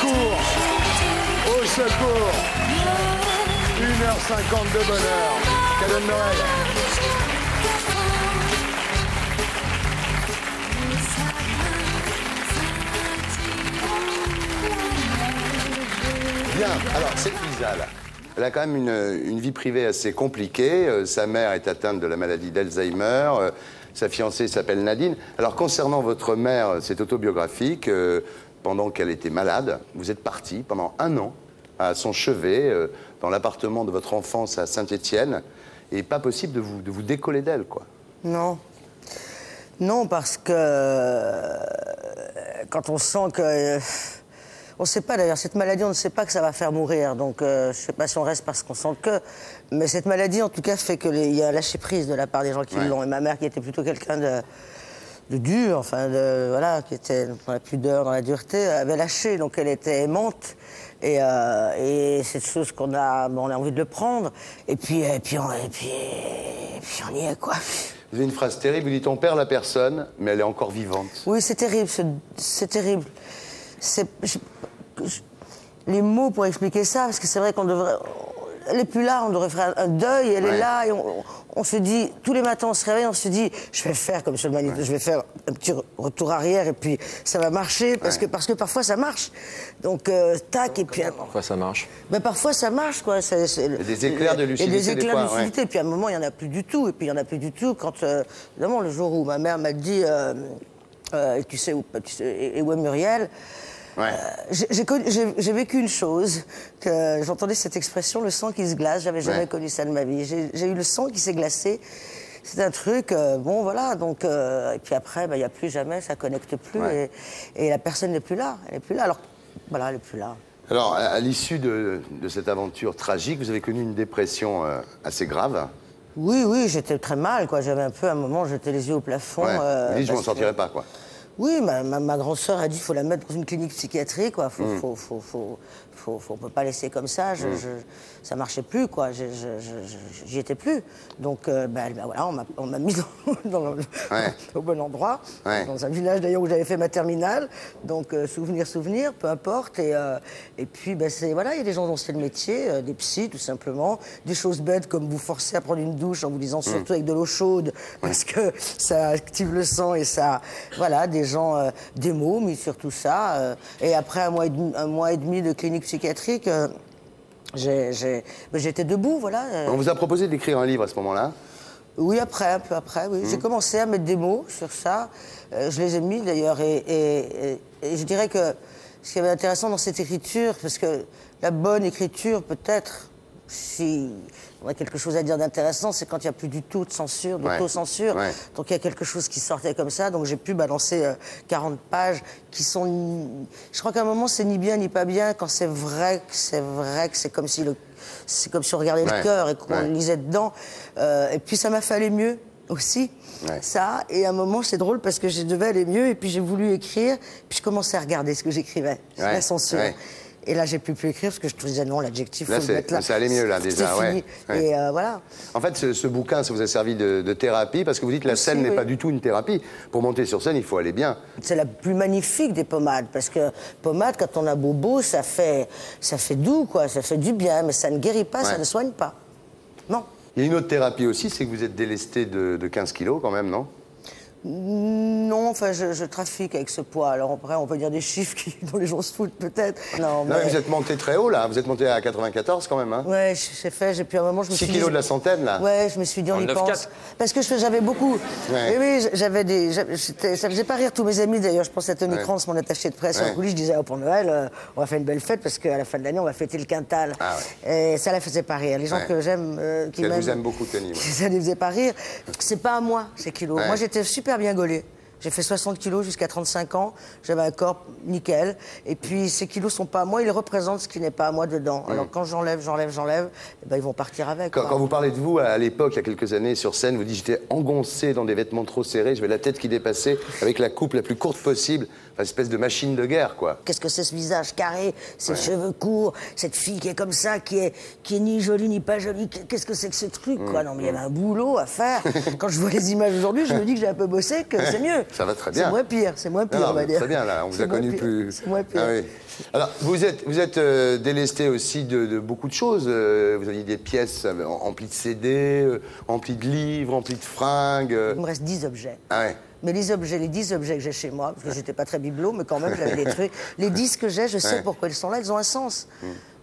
secours! Au secours! 1h50 de bonheur. Cadeau de Noël. Bien, alors cette Lisa là, elle a quand même une vie privée assez compliquée. Sa mère est atteinte de la maladie d'Alzheimer. Sa fiancée s'appelle Nadine. Alors concernant votre mère, c'est autobiographique. Pendant qu'elle était malade, vous êtes parti pendant 1 an à son chevet, dans l'appartement de votre enfance à Saint-Étienne. Et pas possible de vous décoller d'elle, quoi. Non. Non, parce que quand on sent que... on ne sait pas d'ailleurs, cette maladie, on ne sait pas que ça va faire mourir. Donc je ne sais pas si on reste parce qu'on sent que... Mais cette maladie, en tout cas, fait qu'il y a un lâcher-prise de la part des gens qui l'ont. Et ma mère, qui était plutôt quelqu'un de dur, enfin, voilà, qui était dans la pudeur, dans la dureté, avait lâché. Donc elle était aimante. Et cette chose qu'on a, bon, on a envie de le prendre. Et puis on y est, quoi. Vous avez une phrase terrible, vous dites « On perd la personne, mais elle est encore vivante ». Oui, c'est terrible, c'est terrible. Les mots pour expliquer ça, parce que c'est vrai qu'on devrait... Elle n'est plus là, on devrait faire un deuil, elle est là, et on se dit, tous les matins on se réveille, on se dit, je vais faire comme sur le manifeste, je vais faire un petit retour arrière, et puis ça va marcher, parce que parfois ça marche. Donc, tac, et puis... Parfois ça marche. Ben, parfois ça marche, quoi. Il y a des éclairs de lucidité. Il y a des éclairs de lucidité, et puis à un moment, il n'y en a plus du tout, et puis il n'y en a plus du tout quand, évidemment, le jour où ma mère m'a dit, tu sais où est Muriel? J'ai vécu une chose, que j'entendais cette expression, le sang qui se glace, j'avais jamais connu ça de ma vie. J'ai eu le sang qui s'est glacé, c'est un truc, bon voilà, donc, et puis après, il n'y a plus jamais, ça connecte plus, et la personne n'est plus là, elle n'est plus là, alors voilà, elle n'est plus là. Alors, à l'issue de cette aventure tragique, vous avez connu une dépression assez grave. Oui, oui, j'étais très mal, quoi, j'avais un peu, à un moment, j'étais les yeux au plafond. Vous dites, je m'en sortirai pas, quoi. Oui, ma grande sœur a dit qu'il faut la mettre dans une clinique psychiatrique, quoi. On peut pas laisser comme ça. Ça marchait plus, quoi. J'y étais plus. Donc, voilà, on m'a mis au bon endroit, dans un village d'ailleurs où j'avais fait ma terminale. Donc, souvenir, peu importe. Et puis, voilà, il y a des gens dont c'est le métier, des psys, tout simplement. Des choses bêtes comme vous forcer à prendre une douche en vous disant surtout avec de l'eau chaude, parce que ça active le sang et ça, voilà, des gens, des mots mis sur tout ça. Et après un mois et demi de clinique psychiatrique, j'étais debout, voilà. On vous a proposé d'écrire un livre à ce moment-là? Oui, un peu après, oui. J'ai commencé à mettre des mots sur ça. Je les ai mis d'ailleurs. Et je dirais que ce qui est intéressant dans cette écriture, parce que la bonne écriture, peut-être, si on a quelque chose à dire d'intéressant, c'est quand il n'y a plus du tout de censure, d'autocensure. Donc il y a quelque chose qui sortait comme ça. Donc j'ai pu balancer 40 pages qui sont... Je crois qu'à un moment, c'est ni bien ni pas bien. Quand c'est vrai que c'est comme si on regardait le cœur et qu'on lisait dedans. Et puis ça m'a fait aller mieux aussi, ça. Et à un moment, c'est drôle parce que je devais aller mieux et puis j'ai voulu écrire. Puis je commençais à regarder ce que j'écrivais, la censure. Et là, j'ai plus pu écrire parce que je te disais non, l'adjectif, faut le mettre là. Ça allait mieux, là, déjà, fini. Et voilà. En fait, ce bouquin, ça vous a servi de thérapie, parce que vous dites que la scène n'est pas du tout une thérapie. Pour monter sur scène, il faut aller bien. C'est la plus magnifique des pommades, parce que pommade, quand on a bobo, ça fait doux, quoi, ça fait du bien, mais ça ne guérit pas, ça ne soigne pas. Non. Il y a une autre thérapie aussi, c'est que vous êtes délesté de 15 kilos, quand même, non? Non, enfin, je trafique avec ce poids. Alors après, on peut dire des chiffres dont les gens se foutent peut-être. Non, mais vous êtes monté très haut, là. Vous êtes monté à 94, quand même, hein. Ouais, j'ai puis à un moment, je me suis dit... 6 kilos de la centaine, là. Ouais, je me suis dit, on y pense. Parce que j'avais beaucoup... Oui, j'avais des... Ça faisait pas rire tous mes amis, d'ailleurs. Je pense à Tony Kranz, mon attaché de presse en coulisses. Je disais, pour Noël, on va faire une belle fête, parce qu'à la fin de l'année, on va fêter le Quintal. Et ça la faisait pas rire. Les gens que j'aime, qui m'aiment... Elle vous aime beaucoup, Tony. Ça les faisait pas rire. C'est pas à moi, ces kilos. Moi, j'étais super bien gaulée. J'ai fait 60 kilos jusqu'à 35 ans. J'avais un corps nickel. Et puis, ces kilos sont pas à moi. Ils représentent ce qui n'est pas à moi dedans. Alors, quand j'enlève, eh ben, ils vont partir avec. Quand vous parlez de vous, à l'époque, il y a quelques années, sur scène, vous dites « J'étais engoncé dans des vêtements trop serrés. J'avais la tête qui dépassait, avec la coupe la plus courte possible. » Une espèce de machine de guerre, quoi. Qu'est-ce que c'est ce visage carré, ces cheveux courts, cette fille qui est comme ça, qui est ni jolie ni pas jolie. Qu'est-ce que c'est que ce truc, quoi? Non, mais il y avait un boulot à faire. Quand je vois les images aujourd'hui, je me dis que j'ai un peu bossé, que c'est mieux. Ça va très bien. C'est moins pire, c'est moins pire, Non, on va dire. très bien, là, on vous a connu plus... C'est moins pire. Ah, oui. Alors, vous êtes délesté aussi de beaucoup de choses. Vous aviez des pièces emplies de CD, emplies de livres, emplies de fringues. Il me reste 10 objets. Ah ouais. Mais les 10 objets que j'ai chez moi, parce que j'étais pas très bibelot, mais quand même, j'avais des trucs. Les 10 que j'ai, je sais pourquoi ils sont là, ils ont un sens.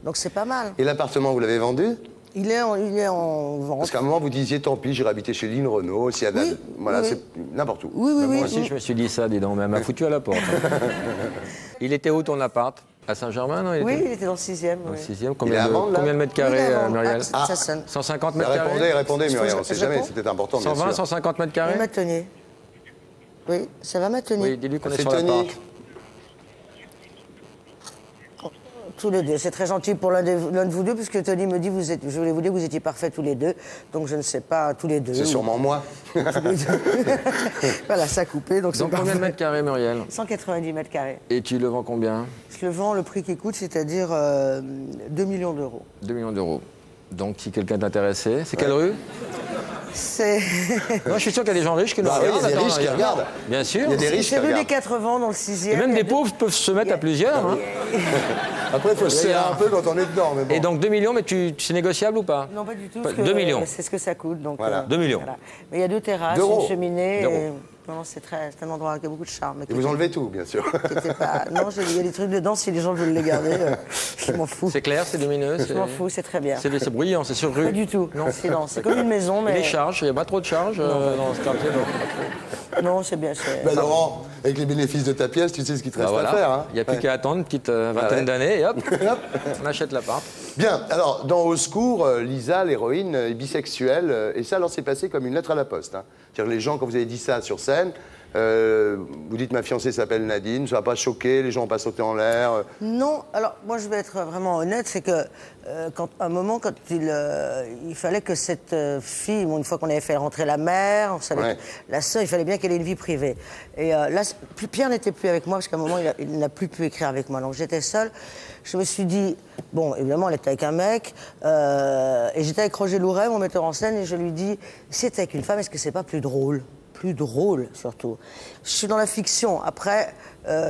Donc c'est pas mal. Et l'appartement, vous l'avez vendu? Il est en vente. Parce qu'à un moment, vous disiez, tant pis, j'irai habiter chez Lynn Renault, s'il y a de la... Oui, Voilà, oui. c'est n'importe où. Oui. Moi aussi, je me suis dit ça, dis donc, mais elle m'a foutu à la porte. Il était où ton appart? À Saint-Germain, non? Oui, il était dans le 6e. Dans le oui. 6e, Il est combien, à vendre, là combien de mètres carrés, Il est à vendre. Muriel? Ah, ça sonne. 150 mètres carrés? Répondez, Muriel, on ne sait je jamais, réponds c'était important, bien 120, sûr. 150 mètres Oui, carrés? Matonier. Oui, ça va, Matonier? Oui, dis-lui qu'on est C'est sur Tony. l'appart. Tous les deux. C'est très gentil pour l'un de vous deux, puisque Tony me dit, je voulais vous dire que vous étiez parfaits tous les deux. Donc je ne sais pas, tous les deux. C'est sûrement moi. Tous les deux. Voilà, ça a coupé. Donc Donc combien de mètres carrés, Muriel? 190 mètres carrés. Et tu le vends combien? Je le vends le prix qu'il coûte, c'est-à-dire 2 millions d'euros. 2 millions d'euros. Donc si quelqu'un est intéressé, c'est quelle rue? C'est Moi, je suis sûr qu'il y a des gens riches qui nous Bah oui, il y a regardent. des Attends, riches qui regardent. Bien sûr. Il y a des riches qui c'est rue des regardent. 4 vents dans le 6e. Et même Il y a des pauvres peuvent se mettre à plusieurs. Hein. Après, il faut se serrer un peu quand on est dedans, mais bon. Et donc 2 millions, mais c'est négociable ou pas? Non, pas du tout. Pas- parce que, 2 millions. C'est ce que ça coûte. Donc, Voilà. 2 millions. Mais il y a 2 terrasses, D'euros. une cheminée. D'euros. Et... Non, c'est un endroit qui a beaucoup de charme. Et vous enlevez tout, bien sûr. Non, il y a des trucs dedans, si les gens veulent les garder, je m'en fous. C'est clair, c'est lumineux. Je m'en fous, c'est très bien. C'est bruyant, c'est sur rue. Pas du tout. Non, c'est comme une maison, Et mais. les charges, il n'y a pas trop de charges dans ce quartier. Non, c'est bien. Ben, Laurent, avec les bénéfices de ta pièce, tu sais ce qu'il te Bah reste voilà. à faire. Hein. Il n'y a plus qu'à attendre une petite vingtaine d'années et hop, on achète l'appart. Bien, alors, dans Au secours, Lisa, l'héroïne, est bisexuelle. Et ça, alors, c'est passé comme une lettre à la poste. Hein. C'est-à-dire, les gens, quand vous avez dit ça sur scène, vous dites ma fiancée s'appelle Nadine, ça va pas choquer, les gens vont pas sauter en l'air. Non, alors moi je vais être vraiment honnête, c'est que à un moment, quand il fallait que cette fille, bon, une fois qu'on avait fait rentrer la mère, on savait que la sœur, il fallait bien qu'elle ait une vie privée. Et là, Pierre n'était plus avec moi parce qu'à un moment, il n'a plus pu écrire avec moi. Donc j'étais seule. Je me suis dit, bon, évidemment, elle était avec un mec, et j'étais avec Roger Louret, mon metteur en scène, et je lui dis, si t'es avec une femme, est-ce que c'est pas plus drôle? Plus drôle, surtout. Je suis dans la fiction. Après,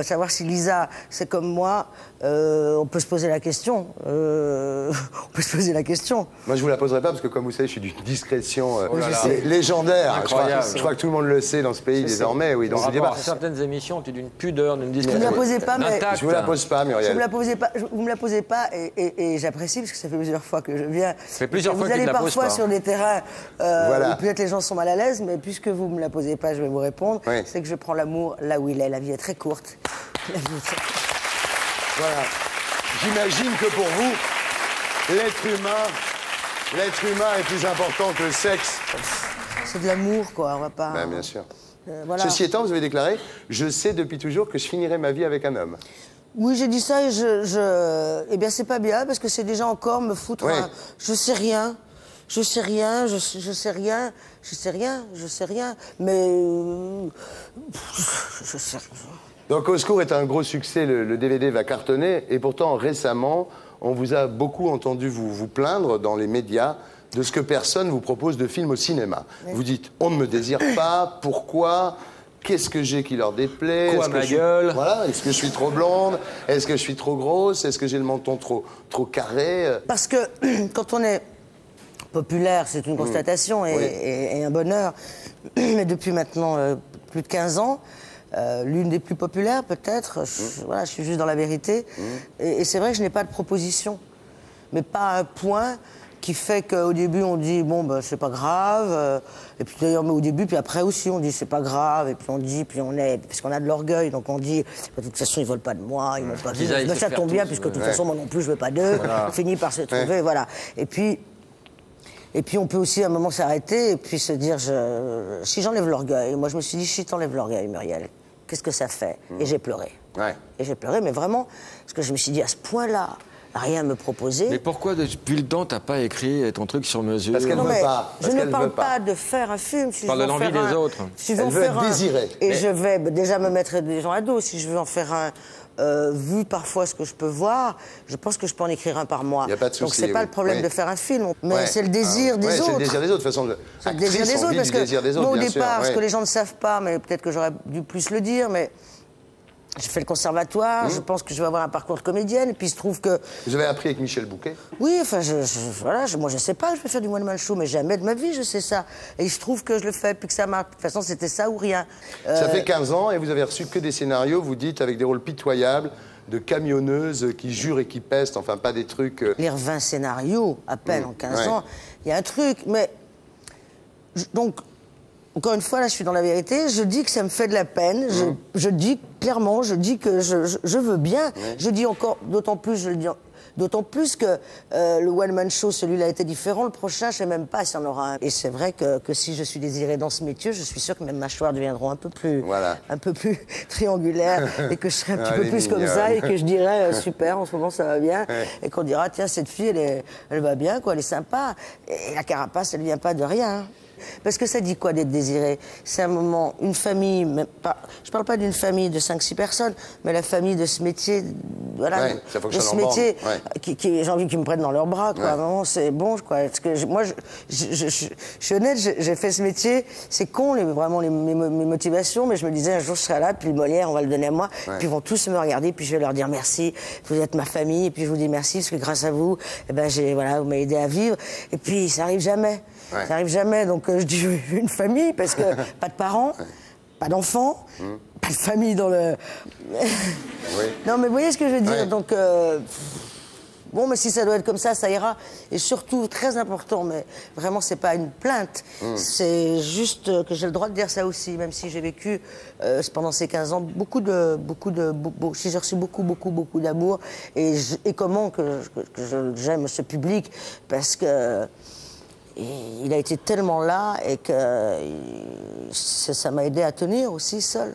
savoir si Lisa, c'est comme moi, on peut se poser la question. On peut se poser la question. Moi, je vous la poserai pas parce que, comme vous savez, je suis d'une discrétion sais. légendaire. Incroyable. Je crois que tout le monde le sait dans ce pays désormais. Oui, donc je dis pas. Certaines émissions, tu es d'une pudeur, d'une Vous discrétion. me la posez pas, mais Intact. Je vous la pose pas, vous Muriel. me la posez pas, vous me la posez pas, et j'apprécie parce que ça fait plusieurs fois que je viens. fait plusieurs Et fois vous que tu allez te la poses parfois pas. sur des terrains Voilà. où peut-être les gens sont mal à l'aise, mais puisque vous me la posez pas, je vais vous répondre. Oui. C'est que je prends l'amour là où il est. La vie est très courte. La vie est très... Voilà. J'imagine que pour vous, l'être humain est plus important que le sexe. C'est de l'amour, quoi. On va pas. Ben, bien sûr. Voilà. Ceci étant, vous avez déclaré, je sais depuis toujours que je finirai ma vie avec un homme. Oui, j'ai dit ça et eh bien, c'est pas bien parce que c'est déjà encore me foutre Ouais. je sais rien. Je sais rien, je sais rien, je sais rien, je sais rien, mais je sais rien. Donc, Au secours est un gros succès, le DVD va cartonner, et pourtant, récemment, on vous a beaucoup entendu vous plaindre dans les médias de ce que personne vous propose de film au cinéma. Vous dites, on ne me désire pas, pourquoi? Qu'est-ce que j'ai qui leur déplaît? Quoi, Est-ce que ma je suis- gueule? Voilà, est-ce que je suis trop blonde? Est-ce que je suis trop grosse? Est-ce que j'ai le menton trop carré? Parce que quand on est populaire, c'est une constatation et un bonheur, mais depuis maintenant plus de 15 ans, l'une des plus populaires peut-être, voilà, je suis juste dans la vérité, et c'est vrai que je n'ai pas de proposition, mais pas un point qui fait qu'au début on dit bon ben c'est pas grave, et puis d'ailleurs mais au début puis après aussi on dit c'est pas grave, et puis on dit puis on est parce qu'on a de l'orgueil donc on dit de toute façon ils veulent pas de moi, ils m'ont pas vu, Ils mais se ça faire tombe bien tous, puisque de toute ouais. façon moi non plus je veux pas d'eux, on finit par se trouver, voilà, et puis on peut aussi à un moment s'arrêter et puis se dire si j'enlève l'orgueil, moi je me suis dit si t'enlèves l'orgueil Muriel, qu'est-ce que ça fait? Et j'ai pleuré. Ouais. Et j'ai pleuré, mais vraiment, parce que je me suis dit à ce point-là, rien à me proposer. Mais pourquoi depuis le temps t'as pas écrit ton truc sur mesure? Parce qu'elle Non, veut mais pas. je Parce ne qu'elle parle veut pas. pas de faire un film. Si Parle je veux de en l'envie faire des un- autres. Si je veux Elle en veut faire être un- désirée. Et je vais déjà me mettre des gens à dos. Si je veux en faire un, vu parfois ce que je peux voir, je pense que je peux en écrire un par mois. Il n'y a pas de souci. Donc c'est pas le problème de faire un film, mais c'est le désir des autres. C'est le désir des autres, de toute façon. C'est le désir des autres, parce que moi, au départ, ce que les gens ne savent pas, mais peut-être que j'aurais dû plus le dire, mais j'ai fait le conservatoire, je pense que je vais avoir un parcours de comédienne, et puis il se trouve que... Vous avez appris avec Michel Bouquet? Oui, enfin, voilà, moi je sais pas que je vais faire du one-man show, mais jamais de ma vie je sais ça. Et il se trouve que je le fais, puis que ça marche. De toute façon, c'était ça ou rien. Ça fait 15 ans, et vous avez reçu que des scénarios, vous dites, avec des rôles pitoyables, de camionneuses qui jurent et qui pestent, enfin pas des trucs... Lire 20 scénarios, à peine en 15 ans, il y a un truc, mais... Donc... Encore une fois, là, je suis dans la vérité. Je dis que ça me fait de la peine. Je dis clairement, je dis que je veux bien. Je dis encore, d'autant plus, je le dis, d'autant plus que le one-man show, celui-là, était différent. Le prochain, je ne sais même pas s'il y en aura un. Et c'est vrai que si je suis désirée dans ce métier, je suis sûre que mes mâchoires deviendront un peu plus triangulaires et que je serai un petit peu plus comme ça et que je dirais super, en ce moment ça va bien. Et qu'on dira, tiens, cette fille, elle va bien, quoi, elle est sympa. Et la carapace, elle ne vient pas de rien. Parce que ça dit quoi d'être désiré? C'est un moment, une famille, même pas, je parle pas d'une famille de 5-6 personnes, mais la famille de ce métier, voilà, de ce métier, j'ai envie qu'ils me prennent dans leurs bras, quoi. À un moment, c'est bon, quoi. Parce que moi, je suis honnête, j'ai fait ce métier, c'est con, vraiment mes motivations, mais je me disais un jour je serai là, puis le Molière, on va le donner à moi, puis ils vont tous me regarder, puis je vais leur dire merci, vous êtes ma famille, et puis je vous dis merci, parce que grâce à vous, eh ben, voilà, vous m'avez aidé à vivre, et puis ça arrive jamais. Ça n'arrive jamais, donc je dis une famille, parce que pas de parents, pas d'enfants, pas de famille dans le... Non, mais vous voyez ce que je veux dire, donc... Bon, mais si ça doit être comme ça ira. Et surtout, très important, mais vraiment, c'est pas une plainte, c'est juste que j'ai le droit de dire ça aussi, même si j'ai vécu, pendant ces 15 ans, j'ai reçu beaucoup d'amour, et comment que j'aime ce public, parce que... il a été tellement là et que ça m'a aidé à tenir aussi seul.